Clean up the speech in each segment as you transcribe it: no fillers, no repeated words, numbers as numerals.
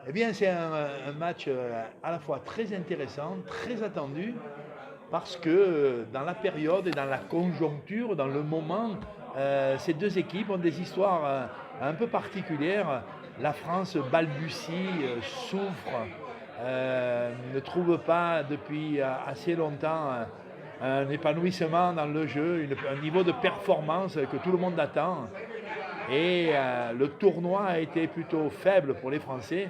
Eh bien, c'est un match à la fois très intéressant, très attendu, parce que dans la période et dans la conjoncture, dans le moment, ces deux équipes ont des histoires un peu particulières. La France balbutie, souffre, ne trouve pas depuis assez longtemps un épanouissement dans le jeu, un niveau de performance que tout le monde attend. Et le tournoi a été plutôt faible pour les Français,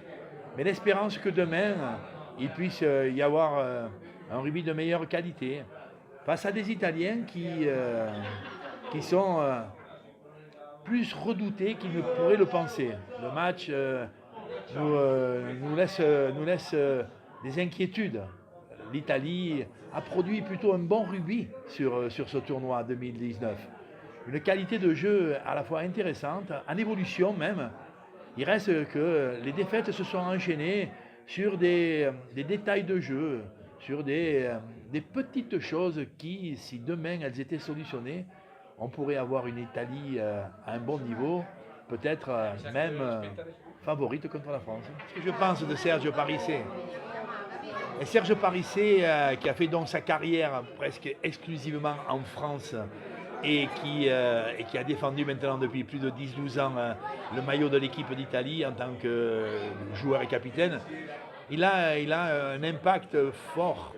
mais l'espérance que demain, il puisse y avoir un rugby de meilleure qualité face à des Italiens qui sont plus redoutés qu'ils ne pourraient le penser. Le match nous laisse des inquiétudes. L'Italie a produit plutôt un bon rugby sur ce tournoi 2019. Une qualité de jeu à la fois intéressante, en évolution même. Il reste que les défaites se sont enchaînées sur des détails de jeu, sur des petites choses qui, si demain elles étaient solutionnées, on pourrait avoir une Italie à un bon niveau, peut-être même favorite contre la France. Ce que je pense de Serge Parissé. Et Serge Parissé, qui a fait donc sa carrière presque exclusivement en France et qui a défendu maintenant depuis plus de 10-12 ans le maillot de l'équipe d'Italie en tant que joueur et capitaine, il a un impact fort,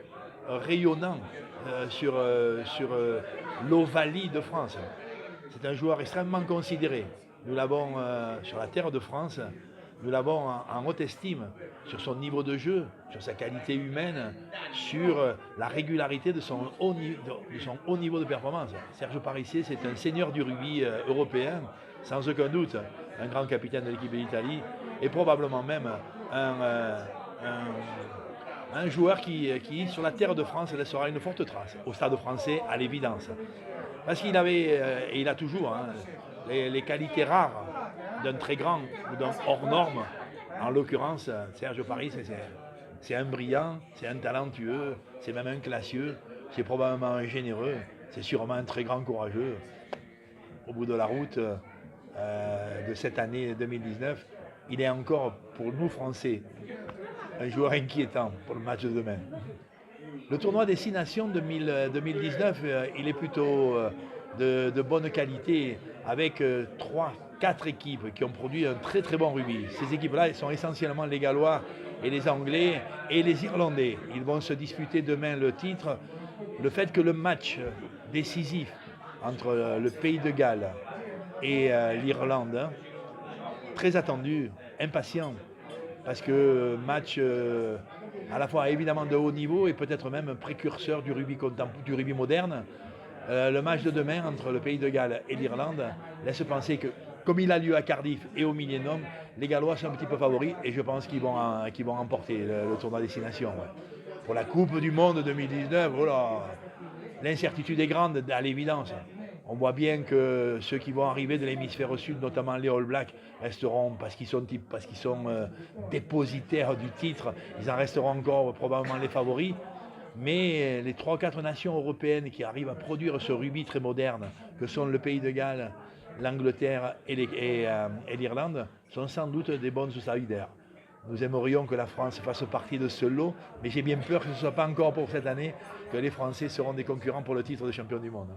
rayonnant sur l'Ovalie de France. C'est un joueur extrêmement considéré. Nous l'avons sur la terre de France, nous l'avons en haute estime sur son niveau de jeu, sur sa qualité humaine, sur la régularité de son haut niveau de performance. Serge Parissé, c'est un seigneur du rugby européen, sans aucun doute, un grand capitaine de l'équipe d'Italie et probablement même un joueur qui, sur la terre de France, laissera une forte trace au Stade français, à l'évidence. Parce qu'il avait, et il a toujours, les qualités rares d'un très grand ou d'un hors norme. En l'occurrence, Serge Parissé, c'est un brillant, c'est un talentueux, c'est même un classieux, c'est probablement un généreux, c'est sûrement un très grand courageux. Au bout de la route de cette année 2019, il est encore, pour nous Français, un joueur inquiétant pour le match de demain. Le tournoi des 6 Nations 2019, il est plutôt de bonne qualité, avec 3-4 équipes qui ont produit un très très bon rugby. Ces équipes-là sont essentiellement les Gallois et les Anglais et les Irlandais. Ils vont se disputer demain le titre. Le fait que le match décisif entre le Pays de Galles et l'Irlande, très attendu, impatient, parce que match à la fois évidemment de haut niveau et peut-être même précurseur du rugby moderne. Le match de demain entre le Pays de Galles et l'Irlande laisse penser que, comme il a lieu à Cardiff et au Millennium, les Gallois sont un petit peu favoris et je pense qu'ils vont remporter le tournoi des 6 Nations. Ouais. Pour la Coupe du Monde 2019, voilà, l'incertitude est grande à l'évidence. On voit bien que ceux qui vont arriver de l'hémisphère sud, notamment les All Blacks, resteront, parce qu'ils sont dépositaires du titre, ils en resteront encore probablement les favoris. Mais les 3-4 nations européennes qui arrivent à produire ce rugby très moderne, que sont le Pays de Galles, l'Angleterre et l'Irlande, sont sans doute des bons outsider. Nous aimerions que la France fasse partie de ce lot, mais j'ai bien peur que ce ne soit pas encore pour cette année que les Français seront des concurrents pour le titre de champion du monde.